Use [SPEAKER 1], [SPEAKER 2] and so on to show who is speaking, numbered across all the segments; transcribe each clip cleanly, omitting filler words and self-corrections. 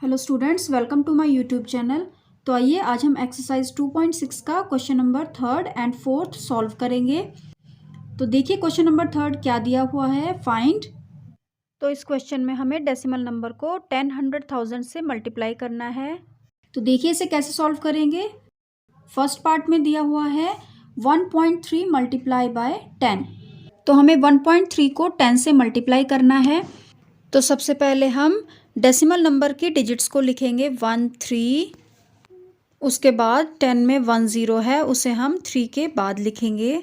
[SPEAKER 1] Hello students, welcome to my YouTube channel. तो आइए आज हम एक्सरसाइज 2.6 का क्वेश्चन नंबर 3 एंड 4 सॉल्व करेंगे। तो देखिए क्वेश्चन नंबर 3 क्या दिया हुआ है, फाइंड। तो इस क्वेश्चन में हमें डेसिमल नंबर को 10, 100,000 से मल्टीप्लाई करना है। तो देखिए इसे कैसे सॉल्व करेंगे। फर्स्ट पार्ट में दिया हुआ है 1.3 मल्टीप्लाई बाय 10। तो हमें 1.3 को 10 से मल्टीप्लाई करना है। तो सबसे पहले हम डेसिमल नंबर के डिजिट्स को लिखेंगे 1, 3। उसके बाद 10 में 1 0 है, उसे हम 3 के बाद लिखेंगे।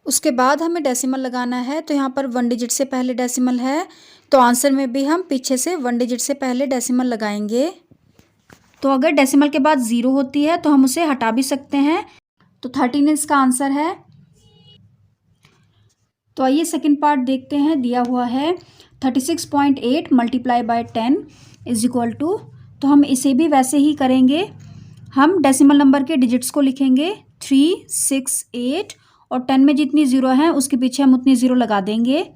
[SPEAKER 1] उसके बाद हमें डेसिमल लगाना है। तो यहाँ पर 1 डिजिट से पहले डेसिमल है, तो आंसर में भी हम पीछे से 1 डिजिट से पहले डेसिमल लगाएंगे। तो अगर डेसिमल के बाद 0 होती है तो हम उसे हटा भी सकते हैं। तो 13 इसका आंसर है। तो आइए सेकंड पार्ट देखते हैं। दिया हुआ है 36.8 multiply by 10 is equal to. तो हम इसे भी वैसे ही करेंगे। हम डेसिमल नंबर के डिजिट्स को लिखेंगे 3, 6, 8 और 10 में जितनी ज़ीरो हैं उसके पीछे हम उतनी ज़ीरो लगा देंगे।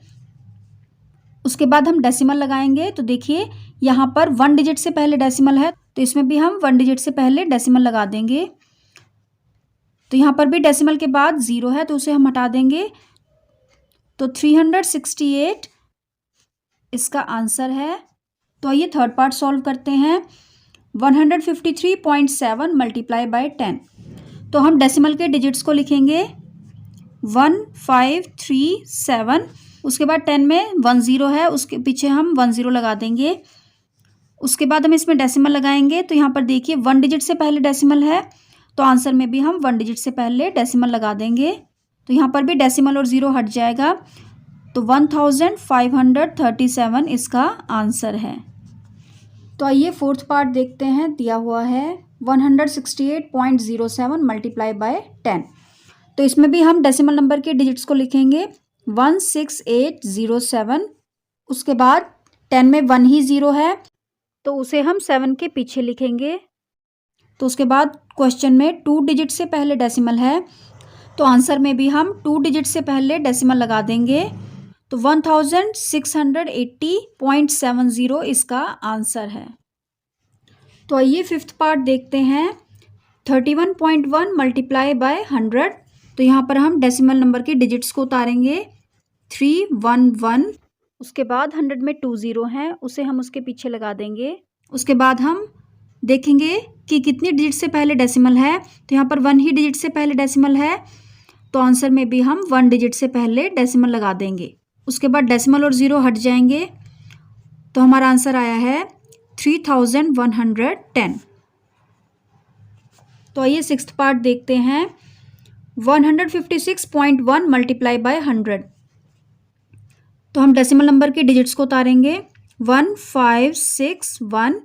[SPEAKER 1] उसके बाद हम डेसिमल लगाएंगे। तो देखिए यहाँ पर 1 डिजिट से पहले डेसिमल है, तो इसमें भी हम 1 डिजिट से पहले डेसिमल लगा देंगे। तो यहाँ पर भी डेसिमल के बाद 0 है, तो उसे हम हटा देंगे। तो 368 इसका आंसर है। तो आइए थर्ड पार्ट सॉल्व करते हैं। 153.7 मल्टीप्लाई बाय 10। तो हम डेसिमल के डिजिट्स को लिखेंगे 1537। उसके बाद 10 में 1 0 है, उसके पीछे हम 1 0 लगा देंगे। उसके बाद हम इसमें डेसिमल लगाएंगे। तो यहाँ पर देखिए 1 डिजिट से पहले डेसिमल है, तो आंसर में भी हम 1 डिजिट से पहले डेसिमल लगा देंगे। तो यहाँ पर भी डेसिमल और 0 हट जाएगा। तो 1537 इसका आंसर है। तो आइए फोर्थ पार्ट देखते हैं। दिया हुआ है 168.07 मल्टीप्लाई बाय 10। तो इसमें भी हम डेसिमल नंबर के डिजिट्स को लिखेंगे 16807। उसके बाद 10 में 1 ही 0 है, तो उसे हम 7 के पीछे लिखेंगे। तो उसके बाद क्वेश्चन में 2 डिजिट से पहले डेसिमल है, तो आंसर में भी हम 2 डिजिट से पहले डेसिमल लगा देंगे। तो 1680.70 इसका आंसर है। तो आइए फिफ्थ पार्ट देखते हैं। 31.1 मल्टीप्लाई बाय 100। तो यहाँ पर हम डेसिमल नंबर के डिजिट्स को उतारेंगे 311। उसके बाद 100 में 2 0 हैं, उसे हम उसके पीछे लगा देंगे। उसके बाद हम देखेंगे कि कितनी डिजिट से पहले डेसिमल है। तो यहाँ पर 1 ही डिजिट से पहले डेसिमल है, तो आंसर में भी हम 1 डिजिट से पहले डेसिमल लगा देंगे। उसके बाद डेसिमल और 0 हट जाएंगे, तो हमारा आंसर आया है 3110। तो आइए सिक्स्थ पार्ट देखते हैं। 156.1 मल्टीप्लाई बाय 100। तो हम डेसिमल नंबर के डिजिट्स को उतारेंगे 1561।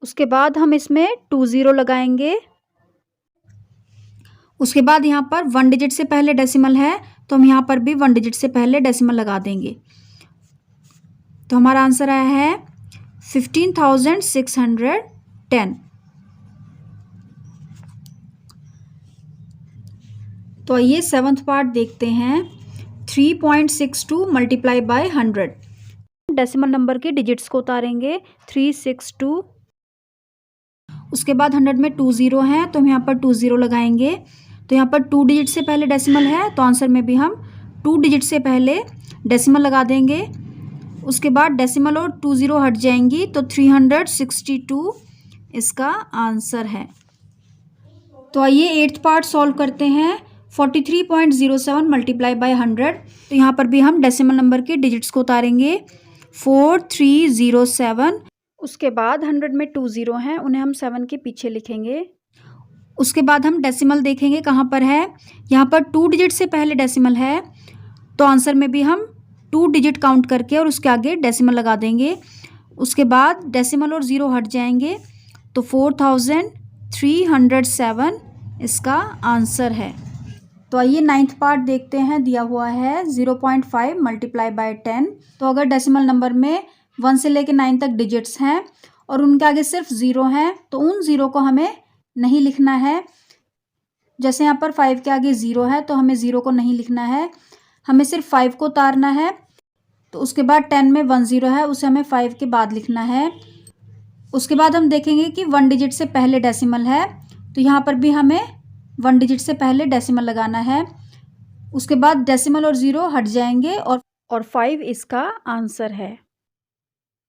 [SPEAKER 1] उसके बाद हम इसमें 2 0 लगाएंगे। उसके बाद यहाँ पर 1 डिजिट से पहले डेसिमल है, तो हम यहाँ पर भी 1 डिजिट से पहले डेसिमल लगा देंगे। तो हमारा आंसर आया है 15,610। तो आइए सेवन्थ पार्ट देखते हैं। 3.62 मल्टीप्लाई बाय 100। डेसिमल नंबर के डिजिट्स को उतारेंगे 362। उसके बाद 100 में 2 0 हैं, तो हम यहाँ पर 2 0 लगाएंगे। तो यहाँ पर 2 डिजिट से पहले डेसिमल है, तो आंसर में भी हम 2 डिजिट से पहले डेसिमल लगा देंगे। उसके बाद डेसिमल और 2 0 हट जाएंगी, तो 362 इसका आंसर है। तो आइए एट्थ पार्ट सॉल्व करते हैं। 43.07 मल्टीप्लाई बाय 100। तो यहाँ पर भी हम डेसिमल नंबर के डिजिट्स को उतारेंगे 4307। उसके बाद 100 में 2 0 हैं, उन्हें हम 7 के पीछे लिखेंगे। उसके बाद हम डेसिमल देखेंगे कहाँ पर है। यहाँ पर 2 डिजिट से पहले डेसिमल है, तो आंसर में भी हम 2 डिजिट काउंट करके और उसके आगे डेसिमल लगा देंगे। उसके बाद डेसिमल और 0 हट जाएंगे, तो 4307 इसका आंसर है। तो आइए नाइन्थ पार्ट देखते हैं। दिया हुआ है 0.5 मल्टीप्लाई बाय 10। तो अगर डेसिमल नंबर में 1 से लेकर 9 तक डिजिट्स हैं और उनके आगे सिर्फ 0 हैं, तो उन 0 को हमें नहीं लिखना है। जैसे यहाँ पर 5 के आगे 0 है, तो हमें 0 को नहीं लिखना है, हमें सिर्फ 5 को उतारना है। तो उसके बाद 10 में 1 0 है, उसे हमें 5 के बाद लिखना है। उसके बाद हम देखेंगे कि 1 डिजिट से पहले डेसिमल है, तो यहाँ पर भी हमें 1 डिजिट से पहले डेसिमल लगाना है। उसके बाद डेसिमल और 0 हट जाएंगे और 5 इसका आंसर है।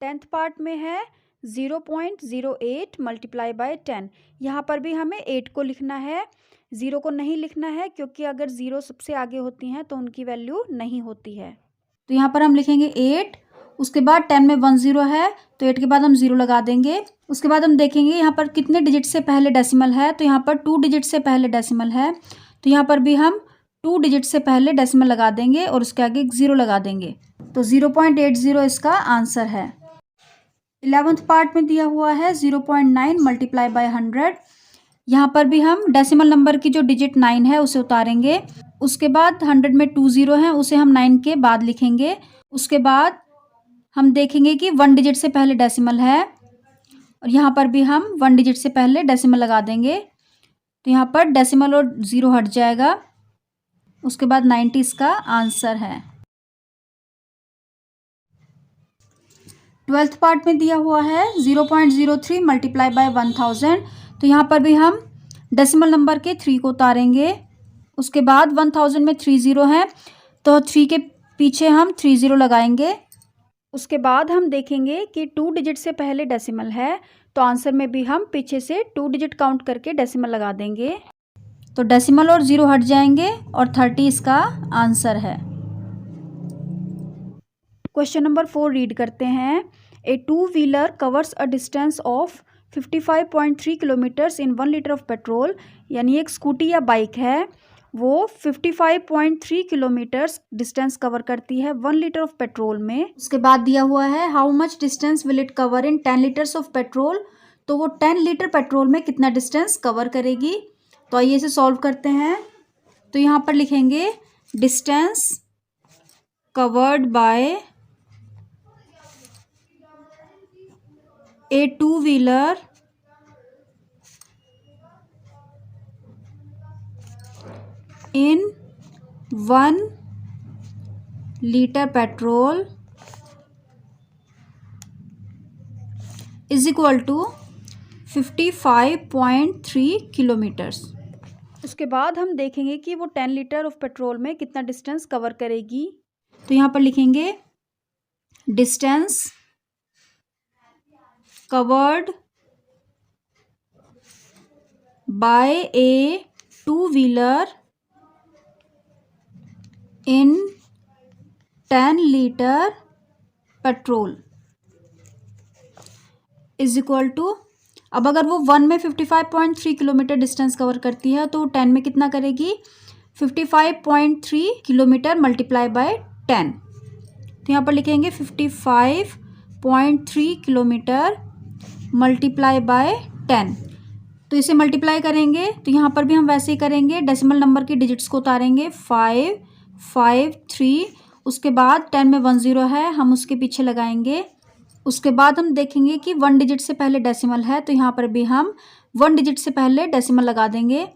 [SPEAKER 1] 10th पार्ट में है 0.08 मल्टीप्लाई बाय 10। यहाँ पर भी हमें 8 को लिखना है, 0 को नहीं लिखना है, क्योंकि अगर 0 सबसे आगे होती हैं तो उनकी वैल्यू नहीं होती है। तो यहाँ पर हम लिखेंगे 8, उसके बाद 10 में 1 0 है तो 8 के बाद हम 0 लगा देंगे। उसके बाद हम देखेंगे यहाँ पर कितने डिजिट से पहले डेसिमल है, तो यहाँ पर 2 डिजिट से पहले डेसिमल है, तो यहाँ पर भी हम 2 डिजिट से पहले डेसिमल लगा देंगे और उसके आगे 0 लगा देंगे, तो 0.80 इसका आंसर है। 11th पार्ट में दिया हुआ है 0.9 मल्टीप्लाई बाय 100। यहाँ पर भी हम डेसिमल नंबर की जो डिजिट 9 है उसे उतारेंगे। उसके बाद 100 में 2 0 हैं, उसे हम 9 के बाद लिखेंगे। उसके बाद हम देखेंगे कि 1 डिजिट से पहले डेसिमल है और यहाँ पर भी हम 1 डिजिट से पहले डेसिमल लगा देंगे, तो यहाँ पर डेसिमल और 0 हट जाएगा। उसके बाद 90 इसका आंसर है। 12th पार्ट में दिया हुआ है 0.03 मल्टीप्लाई बाय 1000, तो यहाँ पर भी हम डेसिमल नंबर के 3 को उतारेंगे। उसके बाद 1000 में 3 0 हैं, तो 3 के पीछे हम 3 0 लगाएंगे। उसके बाद हम देखेंगे कि 2 डिजिट से पहले डेसिमल है, तो आंसर में भी हम पीछे से 2 डिजिट काउंट करके डेसिमल लगा देंगे, तो डेसिमल और 0 हट जाएंगे और 30 इसका आंसर है। क्वेश्चन नंबर 4 रीड करते हैं। A two wheeler covers a distance of 55.3 kilometres in 1 litre of petrol, यानी एक स्कूटी या बाइक है, वो 55.3 किलोमीटर्स डिस्टेंस कवर करती है 1 लीटर ऑफ पेट्रोल में। उसके बाद दिया हुआ है how much distance will it cover in 10 litres of petrol, तो वो 10 लीटर पेट्रोल में कितना डिस्टेंस कवर करेगी। तो आइए इसे सॉल्व करते हैं। तो यहाँ पर लिखेंगे distance covered by a two-wheeler in 1 liter petrol is equal to 55.3 kilometres. उसके बाद हम देखेंगे कि वो 10 लीटर ऑफ पेट्रोल में कितना डिस्टेंस कवर करेगी। तो यहाँ पर लिखेंगे डिस्टेंस कवर्ड बाय ए 2-व्हीलर in 10 litre petrol is equal to, अब अगर वो 1 में 55.3 किलोमीटर डिस्टेंस कवर करती है तो 10 में कितना करेगी, 55.3 किलोमीटर मल्टीप्लाई बाय 10। तो यहाँ पर लिखेंगे 55.3 किलोमीटर मल्टीप्लाई बाय 10। तो इसे मल्टीप्लाई करेंगे तो यहाँ पर भी हम वैसे ही करेंगे, डेसिमल नंबर की डिजिट्स को उतारेंगे 5 5 3, उसके बाद 10 में 1 0 है, हम उसके पीछे लगाएंगे। उसके बाद हम देखेंगे कि 1 डिजिट से पहले डेसिमल है, तो यहाँ पर भी हम 1 डिजिट से पहले डेसिमल लगा देंगे,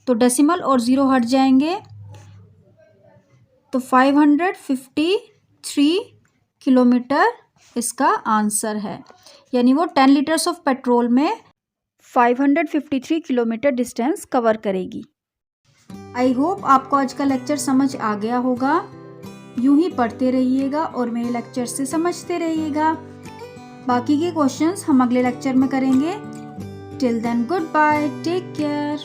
[SPEAKER 1] तो डेसिमल और 0 हट जाएंगे, तो 553 किलोमीटर इसका आंसर है। यानी वो 10 लीटर्स ऑफ पेट्रोल में 553 किलोमीटर डिस्टेंस कवर करेगी। आई होप आपको आज का लेक्चर समझ आ गया होगा। यूं ही पढ़ते रहिएगा और मेरे लेक्चर से समझते रहिएगा। बाकी के क्वेश्चंस हम अगले लेक्चर में करेंगे। Till then goodbye, take care.